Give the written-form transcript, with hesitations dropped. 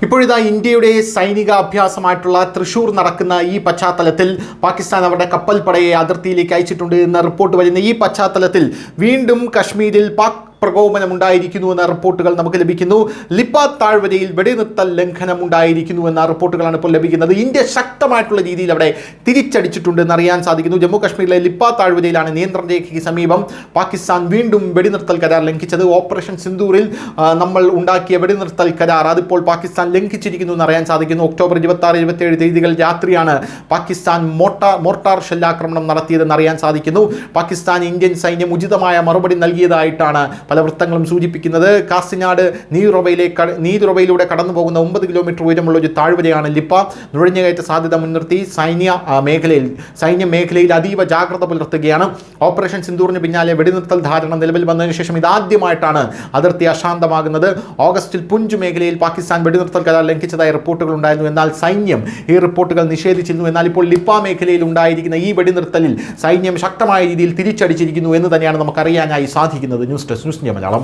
ഇപ്പോഴിതാ ഇന്ത്യയുടെ സൈനിക അഭ്യാസമായിട്ടുള്ള തൃശൂർ നടക്കുന്ന ഈ പശ്ചാത്തലത്തിൽ പാകിസ്ഥാൻ അവരുടെ കപ്പൽ പടയെ അതിർത്തിയിലേക്ക് അയച്ചിട്ടുണ്ട് എന്ന റിപ്പോർട്ട് വരുന്ന ഈ പശ്ചാത്തലത്തിൽ വീണ്ടും കശ്മീരിൽ പാക് പ്രകോപനമുണ്ടായിരിക്കുന്നു എന്ന റിപ്പോർട്ടുകൾ നമുക്ക് ലഭിക്കുന്നു. ലിപ്പ താഴ്വരയിൽ വെടിനിർത്തൽ ലംഘനം ഉണ്ടായിരിക്കുന്നു എന്ന റിപ്പോർട്ടുകളാണ് ഇപ്പോൾ ലഭിക്കുന്നത്. ഇന്ത്യ ശക്തമായിട്ടുള്ള രീതിയിൽ അവിടെ തിരിച്ചടിച്ചിട്ടുണ്ട് എന്നറിയാൻ സാധിക്കുന്നു. ജമ്മു കാശ്മീരിലെ ലിപ്പ താഴ്വരയിലാണ് നിയന്ത്രണ രേഖയ്ക്ക് സമീപം പാകിസ്ഥാൻ വീണ്ടും വെടിനിർത്തൽ കരാർ ലംഘിച്ചത്. ഓപ്പറേഷൻ സിന്ദൂറിൽ നമ്മൾ ഉണ്ടാക്കിയ വെടിനിർത്തൽ കരാർ അതിപ്പോൾ പാകിസ്ഥാൻ ലംഘിച്ചിരിക്കുന്നു എന്നറിയാൻ സാധിക്കുന്നു. ഒക്ടോബർ 26-27 തീയതികൾ രാത്രിയാണ് പാകിസ്ഥാൻ മോർട്ടാർ ഷെല്ലാക്രമണം നടത്തിയതെന്ന് അറിയാൻ സാധിക്കുന്നു. പാകിസ്ഥാൻ ഇന്ത്യൻ സൈന്യം ഉചിതമായ മറുപടി നൽകിയതായിട്ടാണ് പല വൃത്തങ്ങളും സൂചിപ്പിക്കുന്നത്. കാസിനാട് നീരുറവയിലൂടെ കടന്നു പോകുന്ന 9 കിലോമീറ്റർ ഉയരമുള്ള ഒരു താഴ്വരയാണ് ലിപ്പ. നുഴഞ്ഞുകയറ്റ സാധ്യത മുൻനിർത്തി സൈന്യ മേഖലയിൽ അതീവ ജാഗ്രത പുലർത്തുകയാണ്. ഓപ്പറേഷൻ സിന്ദൂറിന് പിന്നാലെ വെടിനിർത്തൽ ധാരണ നിലവിൽ വന്നതിന് ശേഷം ഇതാദ്യമായിട്ടാണ് അതിർത്തി അശാന്തമാകുന്നത്. ഓഗസ്റ്റിൽ പുഞ്ച് മേഖലയിൽ പാകിസ്ഥാൻ വെടിനിർത്തൽ കരാർ ലംഘിച്ചതായി റിപ്പോർട്ടുകൾ ഉണ്ടായിരുന്നു. എന്നാൽ സൈന്യം ഈ റിപ്പോർട്ടുകൾ നിഷേധിച്ചിരുന്നു. എന്നാൽ ഇപ്പോൾ ലിപ്പ മേഖലയിൽ ഉണ്ടായിരിക്കുന്ന ഈ വെടിനിർത്തലിൽ സൈന്യം ശക്തമായ രീതിയിൽ തിരിച്ചടിച്ചിരിക്കുന്നു എന്ന് തന്നെയാണ് നമുക്കറിയാനായി സാധിക്കുന്നത്. News desk news India Malayalam.